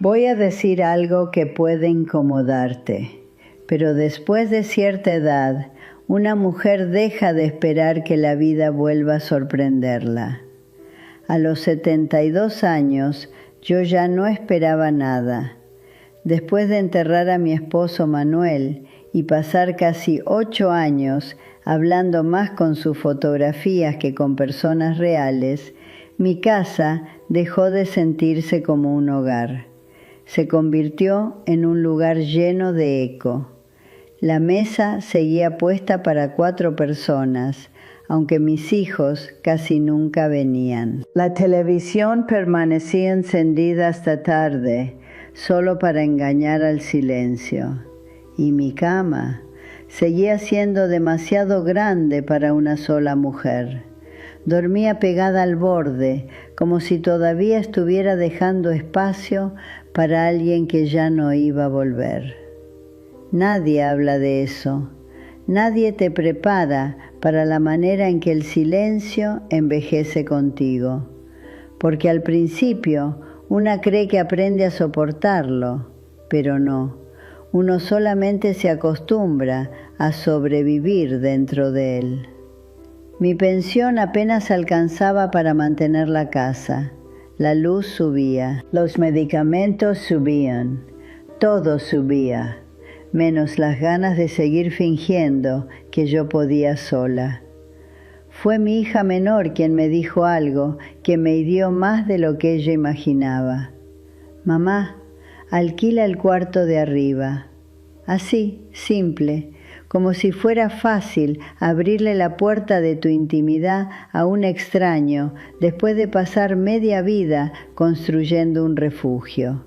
Voy a decir algo que puede incomodarte, pero después de cierta edad, una mujer deja de esperar que la vida vuelva a sorprenderla. A los 72 años, yo ya no esperaba nada. Después de enterrar a mi esposo Manuel y pasar casi 8 años hablando más con sus fotografías que con personas reales, mi casa dejó de sentirse como un hogar. Se convirtió en un lugar lleno de eco. La mesa seguía puesta para 4 personas, aunque mis hijos casi nunca venían. La televisión permanecía encendida hasta tarde, solo para engañar al silencio. Y mi cama seguía siendo demasiado grande para una sola mujer. Dormía pegada al borde, como si todavía estuviera dejando espacio para alguien que ya no iba a volver. Nadie habla de eso. Nadie te prepara para la manera en que el silencio envejece contigo. Porque al principio una cree que aprende a soportarlo, pero no. Uno solamente se acostumbra a sobrevivir dentro de él. Mi pensión apenas alcanzaba para mantener la casa. La luz subía, los medicamentos subían, todo subía, menos las ganas de seguir fingiendo que yo podía sola. Fue mi hija menor quien me dijo algo que me hirió más de lo que ella imaginaba. Mamá, alquila el cuarto de arriba. Así, simple, como si fuera fácil abrirle la puerta de tu intimidad a un extraño después de pasar media vida construyendo un refugio.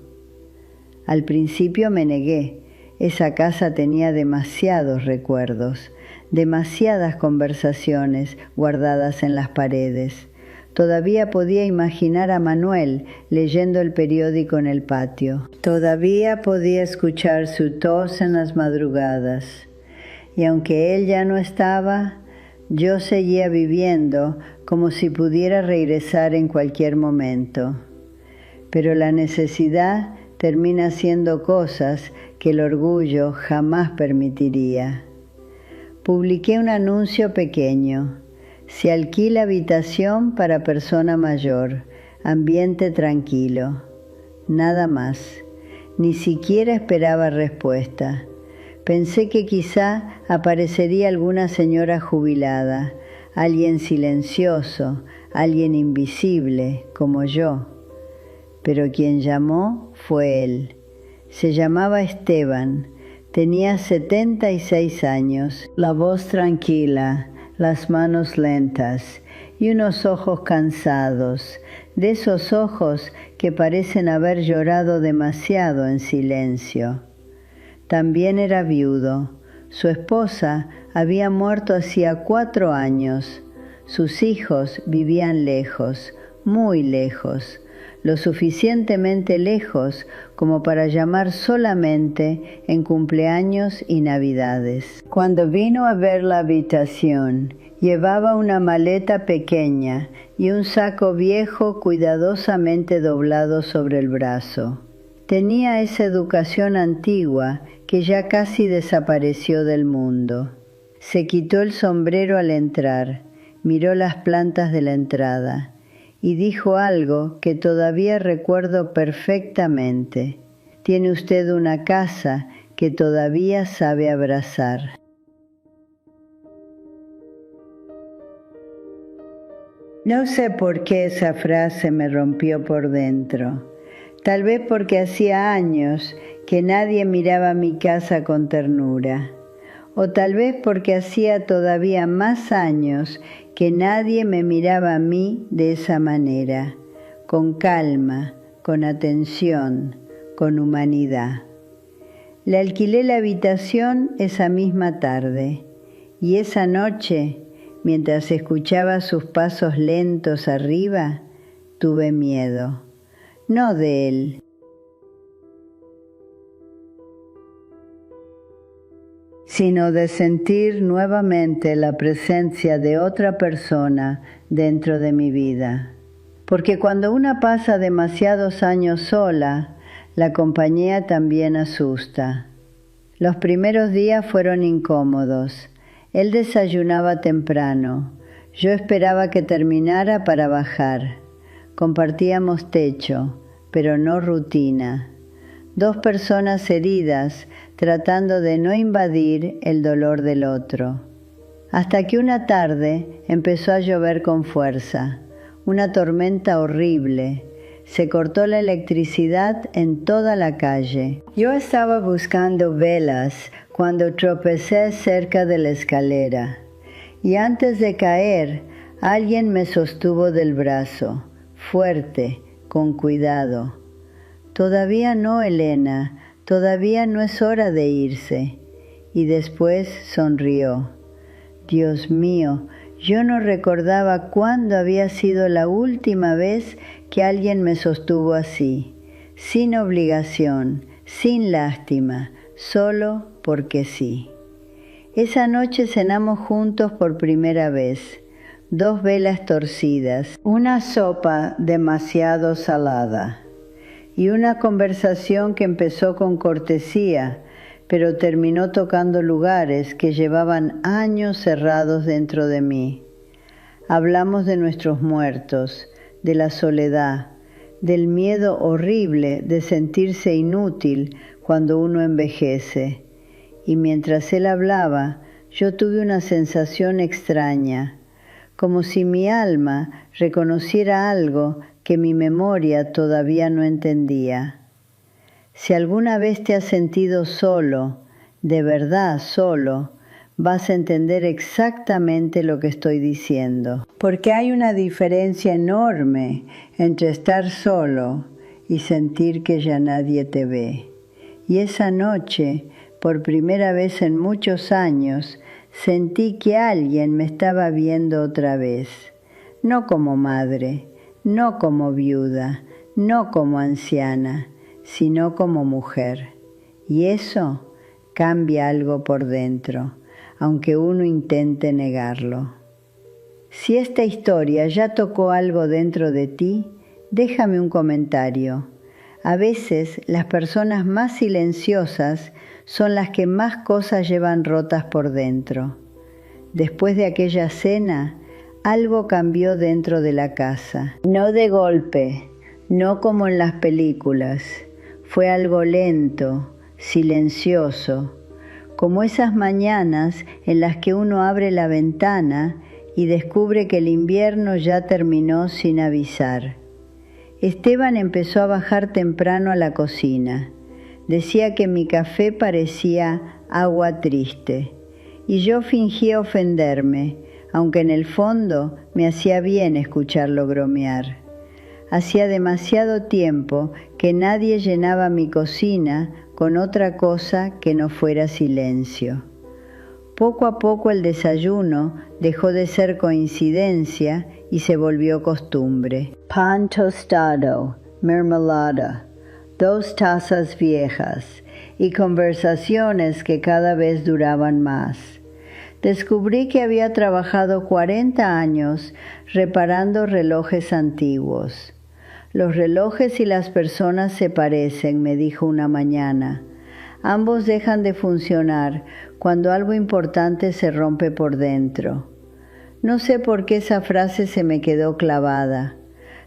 Al principio me negué. Esa casa tenía demasiados recuerdos, demasiadas conversaciones guardadas en las paredes. Todavía podía imaginar a Manuel leyendo el periódico en el patio. Todavía podía escuchar su tos en las madrugadas. Y aunque él ya no estaba, yo seguía viviendo como si pudiera regresar en cualquier momento. Pero la necesidad termina haciendo cosas que el orgullo jamás permitiría. Publiqué un anuncio pequeño. Se alquila habitación para persona mayor, ambiente tranquilo. Nada más. Ni siquiera esperaba respuesta. Pensé que quizá aparecería alguna señora jubilada, alguien silencioso, alguien invisible, como yo. Pero quien llamó fue él. Se llamaba Esteban, tenía 76 años, la voz tranquila, las manos lentas y unos ojos cansados, de esos ojos que parecen haber llorado demasiado en silencio. También era viudo. Su esposa había muerto hacía 4 años. Sus hijos vivían lejos, muy lejos, lo suficientemente lejos como para llamar solamente en cumpleaños y navidades. Cuando vino a ver la habitación, llevaba una maleta pequeña y un saco viejo cuidadosamente doblado sobre el brazo. Tenía esa educación antigua que ya casi desapareció del mundo. Se quitó el sombrero al entrar, miró las plantas de la entrada y dijo algo que todavía recuerdo perfectamente. Tiene usted una casa que todavía sabe abrazar. No sé por qué esa frase me rompió por dentro. Tal vez porque hacía años que nadie miraba mi casa con ternura. O tal vez porque hacía todavía más años que nadie me miraba a mí de esa manera, con calma, con atención, con humanidad. Le alquilé la habitación esa misma tarde y esa noche, mientras escuchaba sus pasos lentos arriba, tuve miedo. No de él, sino de sentir nuevamente la presencia de otra persona dentro de mi vida. Porque cuando una pasa demasiados años sola, La compañía también asusta. Los primeros días fueron incómodos. Él desayunaba temprano. Yo esperaba que terminara para bajar. Compartíamos techo, pero no rutina. 2 personas heridas tratando de no invadir el dolor del otro. Hasta que una tarde empezó a llover con fuerza. Una tormenta horrible. Se cortó la electricidad en toda la calle. Yo estaba buscando velas cuando tropecé cerca de la escalera. Y antes de caer, alguien me sostuvo del brazo, fuerte, con cuidado. Todavía no, Elena, todavía no es hora de irse. Y después sonrió. Dios mío, yo no recordaba cuándo había sido la última vez que alguien me sostuvo así, sin obligación, sin lástima, solo porque sí. Esa noche cenamos juntos por primera vez, 2 velas torcidas, una sopa demasiado salada y una conversación que empezó con cortesía, pero terminó tocando lugares que llevaban años cerrados dentro de mí. Hablamos de nuestros muertos, de la soledad, del miedo horrible de sentirse inútil cuando uno envejece. Y mientras él hablaba, yo tuve una sensación extraña, como si mi alma reconociera algo que mi memoria todavía no entendía. Si alguna vez te has sentido solo, de verdad solo, vas a entender exactamente lo que estoy diciendo. Porque hay una diferencia enorme entre estar solo y sentir que ya nadie te ve. Y esa noche, por primera vez en muchos años, sentí que alguien me estaba viendo otra vez. No como madre, no como viuda, no como anciana, sino como mujer. Y eso cambia algo por dentro, aunque uno intente negarlo. Si esta historia ya tocó algo dentro de ti, déjame un comentario. A veces las personas más silenciosas son las que más cosas llevan rotas por dentro. Después de aquella cena, algo cambió dentro de la casa. No de golpe, no como en las películas. Fue algo lento, silencioso, como esas mañanas en las que uno abre la ventana y descubre que el invierno ya terminó sin avisar. Esteban empezó a bajar temprano a la cocina. Decía que mi café parecía agua triste, y yo fingía ofenderme, aunque en el fondo me hacía bien escucharlo bromear. Hacía demasiado tiempo que nadie llenaba mi cocina con otra cosa que no fuera silencio. Poco a poco el desayuno dejó de ser coincidencia y se volvió costumbre. Pan tostado, mermelada, 2 tazas viejas y conversaciones que cada vez duraban más. Descubrí que había trabajado 40 años reparando relojes antiguos. Los relojes y las personas se parecen, me dijo una mañana. Ambos dejan de funcionar cuando algo importante se rompe por dentro. No sé por qué esa frase se me quedó clavada.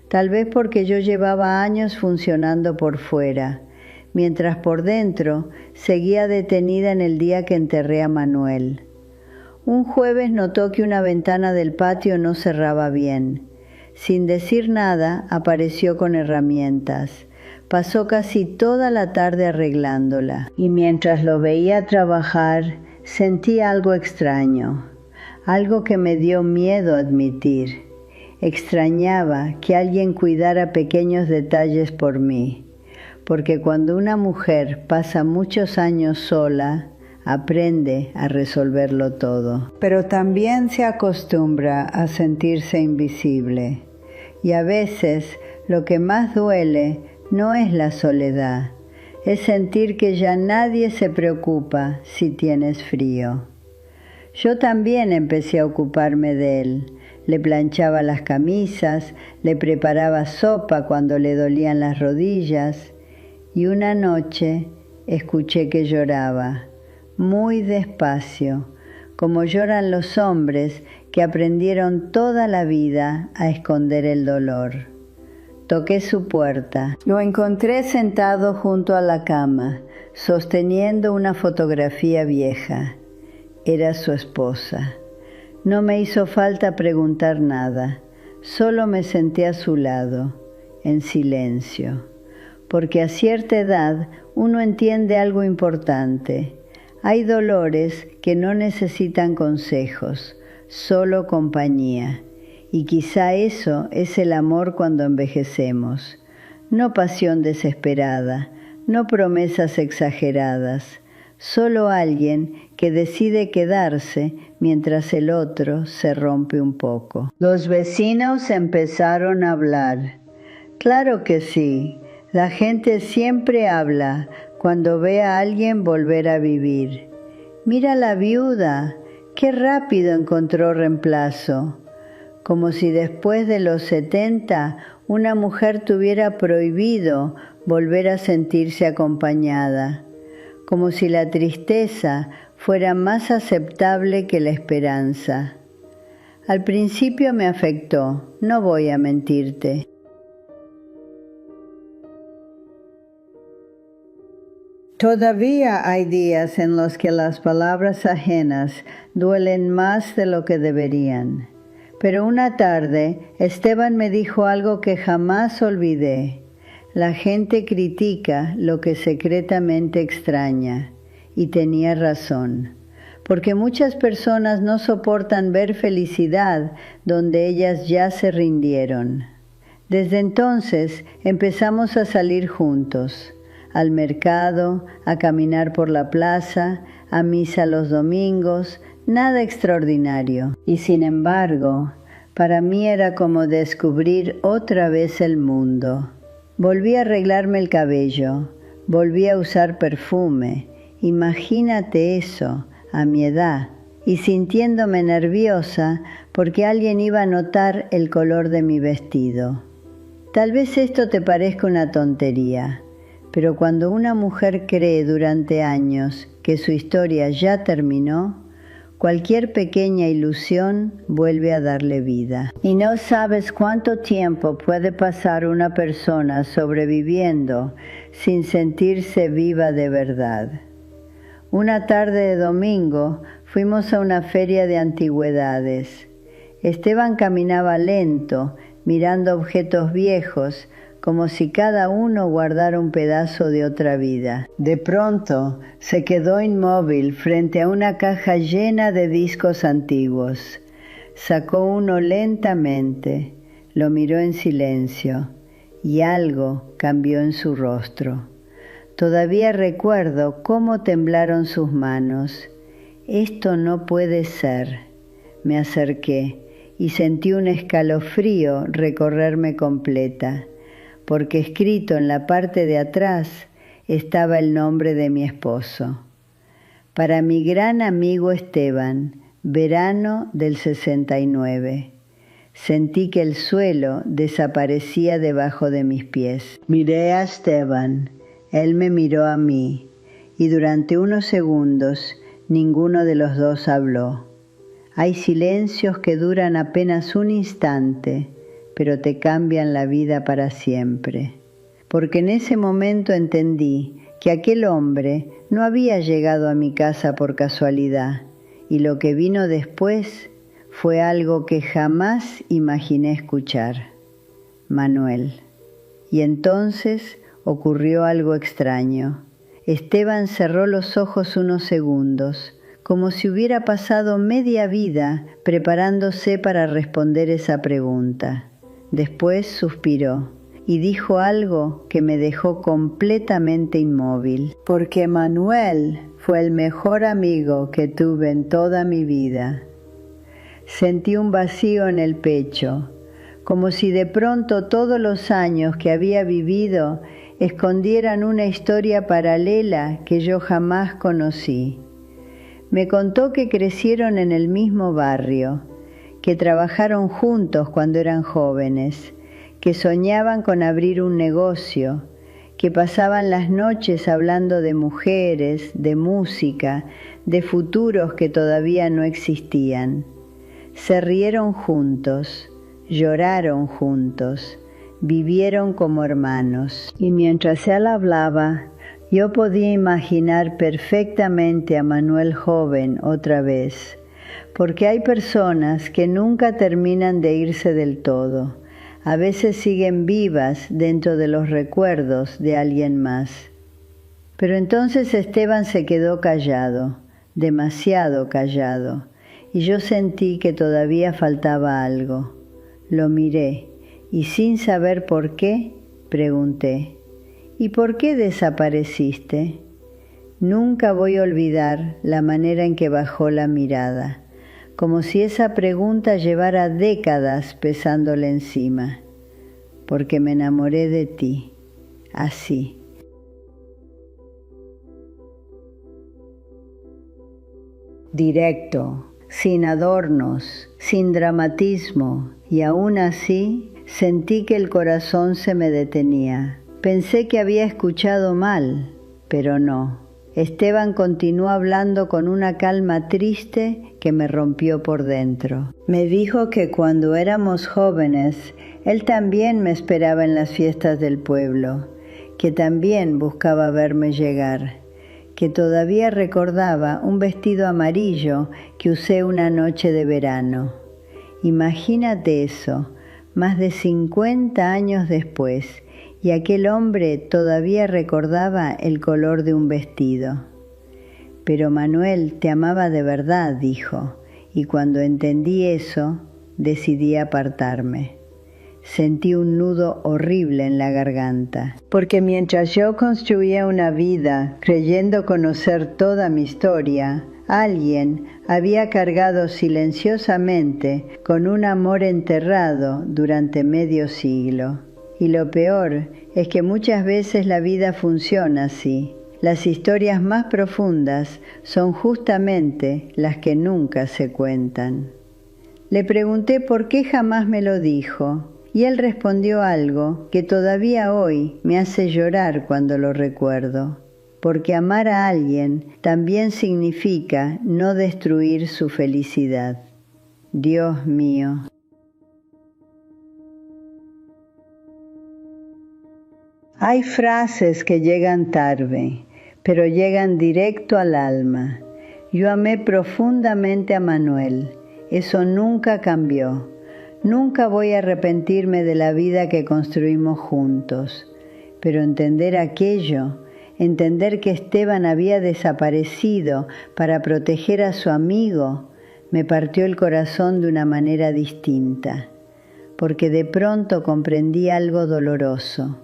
Tal vez porque yo llevaba años funcionando por fuera, mientras por dentro seguía detenida en el día que enterré a Manuel. Un jueves notó que una ventana del patio no cerraba bien. Sin decir nada, apareció con herramientas. Pasó casi toda la tarde arreglándola, y mientras lo veía trabajar, sentí algo extraño, algo que me dio miedo admitir. Extrañaba que alguien cuidara pequeños detalles por mí, porque cuando una mujer pasa muchos años sola, aprende a resolverlo todo. Pero también se acostumbra a sentirse invisible. Y a veces lo que más duele no es la soledad, es sentir que ya nadie se preocupa si tienes frío. Yo también empecé a ocuparme de él. Le planchaba las camisas, le preparaba sopa cuando le dolían las rodillas. y una noche escuché que lloraba, muy despacio, como lloran los hombres que aprendieron toda la vida a esconder el dolor. Toqué su puerta. Lo encontré sentado junto a la cama, sosteniendo una fotografía vieja. Era su esposa. No me hizo falta preguntar nada, solo me senté a su lado, en silencio, porque a cierta edad uno entiende algo importante. Hay dolores que no necesitan consejos, solo compañía, y quizá eso es el amor cuando envejecemos. No pasión desesperada, no promesas exageradas, solo alguien que decide quedarse mientras el otro se rompe un poco. Los vecinos empezaron a hablar. Claro que sí, la gente siempre habla cuando ve a alguien volver a vivir. Mira la viuda, qué rápido encontró reemplazo. Como si después de los 70 una mujer tuviera prohibido volver a sentirse acompañada. Como si la tristeza fuera más aceptable que la esperanza. Al principio me afectó, no voy a mentirte. Todavía hay días en los que las palabras ajenas duelen más de lo que deberían. Pero una tarde Esteban me dijo algo que jamás olvidé. La gente critica lo que secretamente extraña, y tenía razón, porque muchas personas no soportan ver felicidad donde ellas ya se rindieron. Desde entonces empezamos a salir juntos, al mercado, a caminar por la plaza, a misa los domingos, nada extraordinario. Y sin embargo, para mí era como descubrir otra vez el mundo. Volví a arreglarme el cabello, volví a usar perfume. Imagínate eso, a mi edad, y sintiéndome nerviosa porque alguien iba a notar el color de mi vestido. Tal vez esto te parezca una tontería, pero cuando una mujer cree durante años que su historia ya terminó, cualquier pequeña ilusión vuelve a darle vida. Y no sabes cuánto tiempo puede pasar una persona sobreviviendo sin sentirse viva de verdad. Una tarde de domingo fuimos a una feria de antigüedades. Esteban caminaba lento, mirando objetos viejos, como si cada uno guardara un pedazo de otra vida. De pronto se quedó inmóvil frente a una caja llena de discos antiguos. Sacó uno lentamente, lo miró en silencio, y algo cambió en su rostro. Todavía recuerdo cómo temblaron sus manos. Esto no puede ser. Me acerqué y sentí un escalofrío recorrerme completa, porque escrito en la parte de atrás estaba el nombre de mi esposo. Para mi gran amigo Esteban, verano del 69. Sentí que el suelo desaparecía debajo de mis pies. Miré a Esteban, él me miró a mí, y durante unos segundos ninguno de los dos habló. Hay silencios que duran apenas un instante, pero te cambian la vida para siempre. Porque en ese momento entendí que aquel hombre no había llegado a mi casa por casualidad, y lo que vino después fue algo que jamás imaginé escuchar. Manuel. Y entonces ocurrió algo extraño. Esteban cerró los ojos unos segundos, como si hubiera pasado media vida preparándose para responder esa pregunta. Después suspiró y dijo algo que me dejó completamente inmóvil. Porque Manuel fue el mejor amigo que tuve en toda mi vida. Sentí un vacío en el pecho, como si de pronto todos los años que había vivido escondieran una historia paralela que yo jamás conocí. Me contó que crecieron en el mismo barrio, que trabajaron juntos cuando eran jóvenes, que soñaban con abrir un negocio, que pasaban las noches hablando de mujeres, de música, de futuros que todavía no existían. Se rieron juntos, lloraron juntos, vivieron como hermanos. Y mientras él hablaba, yo podía imaginar perfectamente a Manuel joven otra vez, porque hay personas que nunca terminan de irse del todo. A veces siguen vivas dentro de los recuerdos de alguien más. Pero entonces Esteban se quedó callado, demasiado callado, y yo sentí que todavía faltaba algo. Lo miré, y sin saber por qué, pregunté, ¿y por qué desapareciste? Nunca voy a olvidar la manera en que bajó la mirada, como si esa pregunta llevara décadas pesándole encima. Porque me enamoré de ti, así. Directo, sin adornos, sin dramatismo, y aún así sentí que el corazón se me detenía. Pensé que había escuchado mal, pero no. Esteban continuó hablando con una calma triste que me rompió por dentro. Me dijo que cuando éramos jóvenes, él también me esperaba en las fiestas del pueblo, que también buscaba verme llegar, que todavía recordaba un vestido amarillo que usé una noche de verano. Imagínate eso, más de 50 años después, y aquel hombre todavía recordaba el color de un vestido. Pero Manuel te amaba de verdad, dijo, y cuando entendí eso, decidí apartarme. Sentí un nudo horrible en la garganta, porque mientras yo construía una vida creyendo conocer toda mi historia, alguien había cargado silenciosamente con un amor enterrado durante medio siglo. Y lo peor es que muchas veces la vida funciona así. Las historias más profundas son justamente las que nunca se cuentan. Le pregunté por qué jamás me lo dijo, y él respondió algo que todavía hoy me hace llorar cuando lo recuerdo, porque amar a alguien también significa no destruir su felicidad. Dios mío. Hay frases que llegan tarde, pero llegan directo al alma. Yo amé profundamente a Manuel. Eso nunca cambió. Nunca voy a arrepentirme de la vida que construimos juntos. Pero entender aquello, entender que Esteban había desaparecido para proteger a su amigo, me partió el corazón de una manera distinta, porque de pronto comprendí algo doloroso.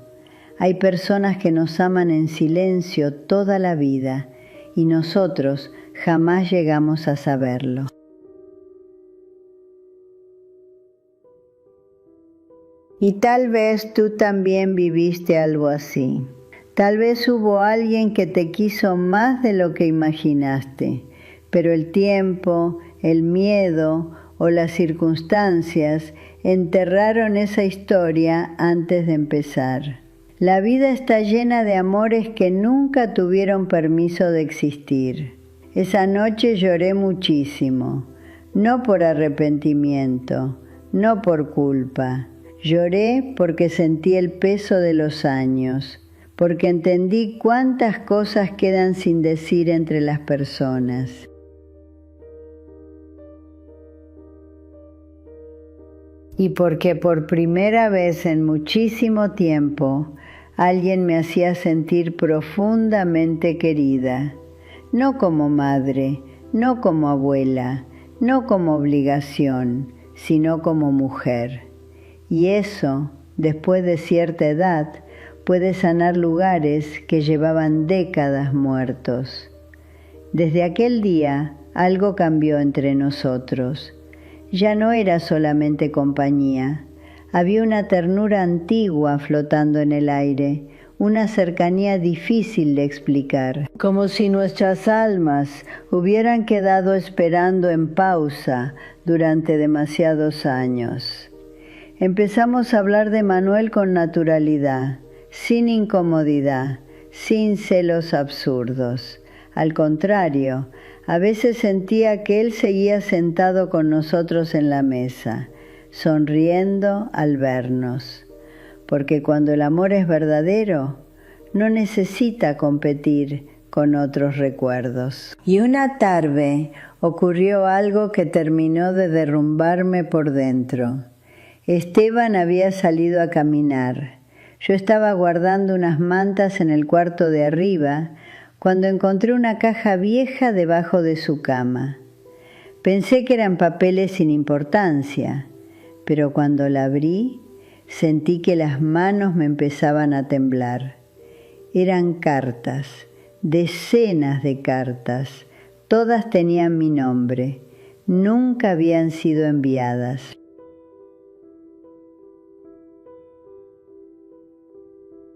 Hay personas que nos aman en silencio toda la vida y nosotros jamás llegamos a saberlo. Y tal vez tú también viviste algo así. Tal vez hubo alguien que te quiso más de lo que imaginaste, pero el tiempo, el miedo o las circunstancias enterraron esa historia antes de empezar. La vida está llena de amores que nunca tuvieron permiso de existir. Esa noche lloré muchísimo, no por arrepentimiento, no por culpa. Lloré porque sentí el peso de los años, porque entendí cuántas cosas quedan sin decir entre las personas. Y porque por primera vez en muchísimo tiempo, alguien me hacía sentir profundamente querida, no como madre, no como abuela, no como obligación, sino como mujer. Y eso, después de cierta edad, puede sanar lugares que llevaban décadas muertos. Desde aquel día, algo cambió entre nosotros. Ya no era solamente compañía. Había una ternura antigua flotando en el aire, una cercanía difícil de explicar, como si nuestras almas hubieran quedado esperando en pausa durante demasiados años. Empezamos a hablar de Manuel con naturalidad. sin incomodidad, sin celos absurdos. Al contrario, a veces sentía que él seguía sentado con nosotros en la mesa, sonriendo al vernos. Porque cuando el amor es verdadero, no necesita competir con otros recuerdos. Y una tarde ocurrió algo que terminó de derrumbarme por dentro. Esteban había salido a caminar. Yo estaba guardando unas mantas en el cuarto de arriba cuando encontré una caja vieja debajo de su cama. Pensé que eran papeles sin importancia, pero cuando la abrí, sentí que las manos me empezaban a temblar. Eran cartas, decenas de cartas, todas tenían mi nombre, nunca habían sido enviadas.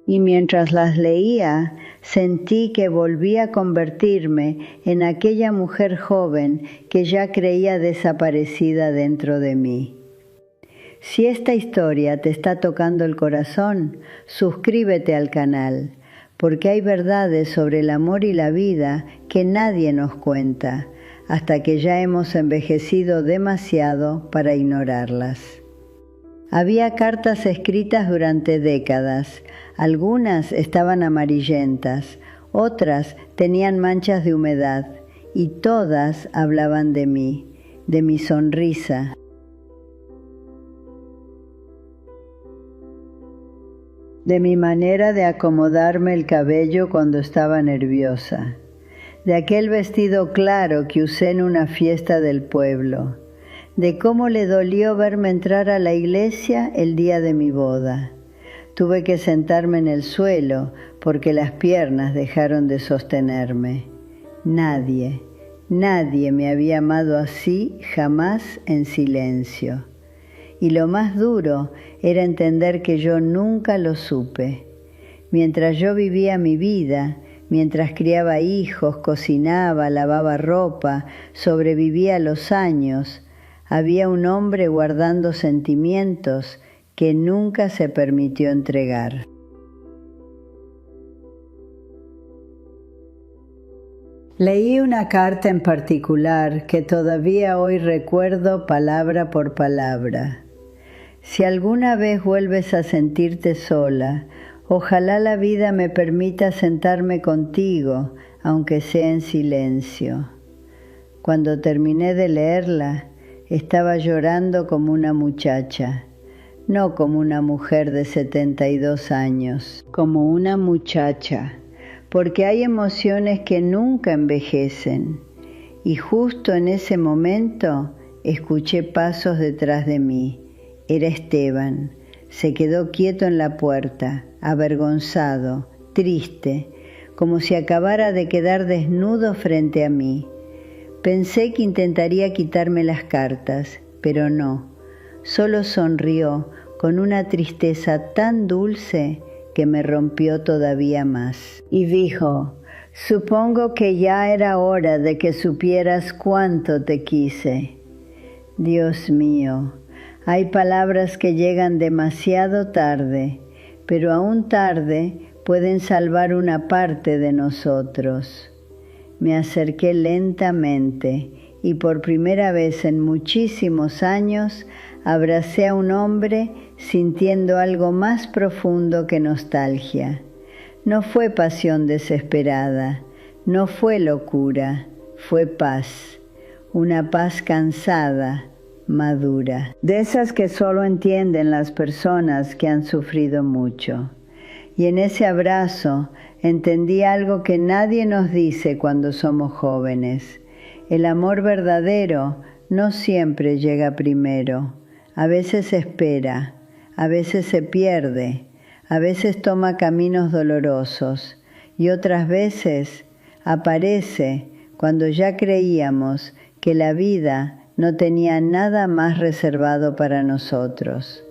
Y mientras las leía, sentí que volví a convertirme en aquella mujer joven que ya creía desaparecida dentro de mí. Si esta historia te está tocando el corazón, suscríbete al canal, porque hay verdades sobre el amor y la vida que nadie nos cuenta, hasta que ya hemos envejecido demasiado para ignorarlas. Había cartas escritas durante décadas. Algunas estaban amarillentas, otras tenían manchas de humedad, y todas hablaban de mí, de mi sonrisa, de mi manera de acomodarme el cabello cuando estaba nerviosa, de aquel vestido claro que usé en una fiesta del pueblo, de cómo le dolió verme entrar a la iglesia el día de mi boda. Tuve que sentarme en el suelo porque las piernas dejaron de sostenerme. Nadie me había amado así jamás en silencio. Y lo más duro era entender que yo nunca lo supe. Mientras yo vivía mi vida, mientras criaba hijos, cocinaba, lavaba ropa, sobrevivía a los años, había un hombre guardando sentimientos que nunca se permitió entregar. Leí una carta en particular que todavía hoy recuerdo palabra por palabra. Si alguna vez vuelves a sentirte sola, ojalá la vida me permita sentarme contigo, aunque sea en silencio. Cuando terminé de leerla, estaba llorando como una muchacha, no como una mujer de 72 años, como una muchacha, porque hay emociones que nunca envejecen. Y justo en ese momento escuché pasos detrás de mí. Era Esteban. Se quedó quieto en la puerta, avergonzado, triste, como si acabara de quedar desnudo frente a mí. Pensé que intentaría quitarme las cartas, pero no. Solo sonrió con una tristeza tan dulce que me rompió todavía más. Y dijo: «Supongo que ya era hora de que supieras cuánto te quise». Dios mío, hay palabras que llegan demasiado tarde, pero aún tarde pueden salvar una parte de nosotros. Me acerqué lentamente y por primera vez en muchísimos años abracé a un hombre sintiendo algo más profundo que nostalgia. No fue pasión desesperada, no fue locura, fue paz, una paz cansada, madura, de esas que solo entienden las personas que han sufrido mucho. Y en ese abrazo entendí algo que nadie nos dice cuando somos jóvenes. El amor verdadero no siempre llega primero. A veces espera, a veces se pierde, a veces toma caminos dolorosos y otras veces aparece cuando ya creíamos que la vida no tenía nada más reservado para nosotros.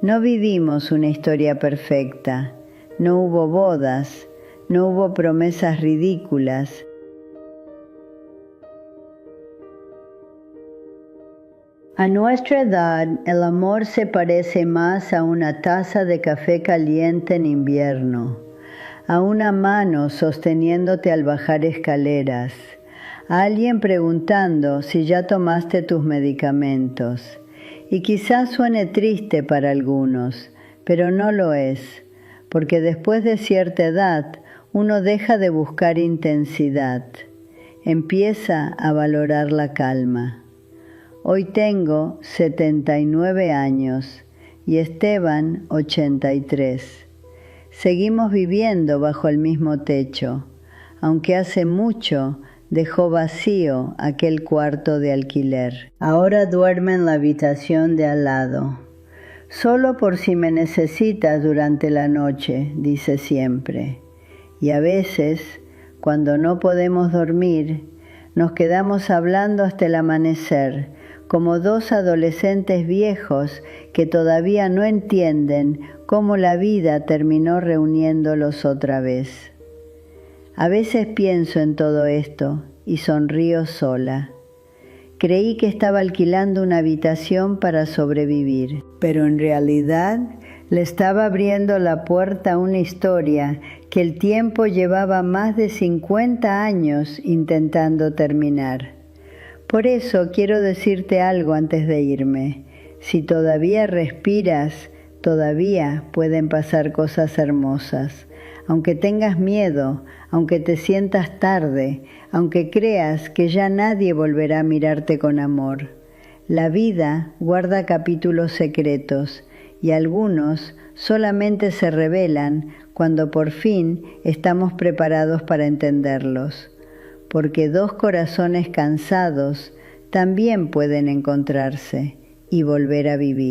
No vivimos una historia perfecta. No hubo bodas, no hubo promesas ridículas. A nuestra edad, el amor se parece más a una taza de café caliente en invierno, a una mano sosteniéndote al bajar escaleras, a alguien preguntando si ya tomaste tus medicamentos. Y quizás suene triste para algunos, pero no lo es, porque después de cierta edad uno deja de buscar intensidad, empieza a valorar la calma. Hoy tengo 79 años y Esteban 83. Seguimos viviendo bajo el mismo techo, aunque hace mucho dejó vacío aquel cuarto de alquiler. Ahora duerme en la habitación de al lado. Solo por si me necesitas durante la noche, dice siempre. Y a veces, cuando no podemos dormir, nos quedamos hablando hasta el amanecer, como dos adolescentes viejos que todavía no entienden cómo la vida terminó reuniéndolos otra vez. A veces pienso en todo esto y sonrío sola. Creí que estaba alquilando una habitación para sobrevivir, pero en realidad le estaba abriendo la puerta a una historia que el tiempo llevaba más de 50 años intentando terminar. Por eso quiero decirte algo antes de irme. Si todavía respiras, todavía pueden pasar cosas hermosas. Aunque tengas miedo, aunque te sientas tarde, aunque creas que ya nadie volverá a mirarte con amor. La vida guarda capítulos secretos y algunos solamente se revelan cuando por fin estamos preparados para entenderlos. Porque dos corazones cansados también pueden encontrarse y volver a vivir.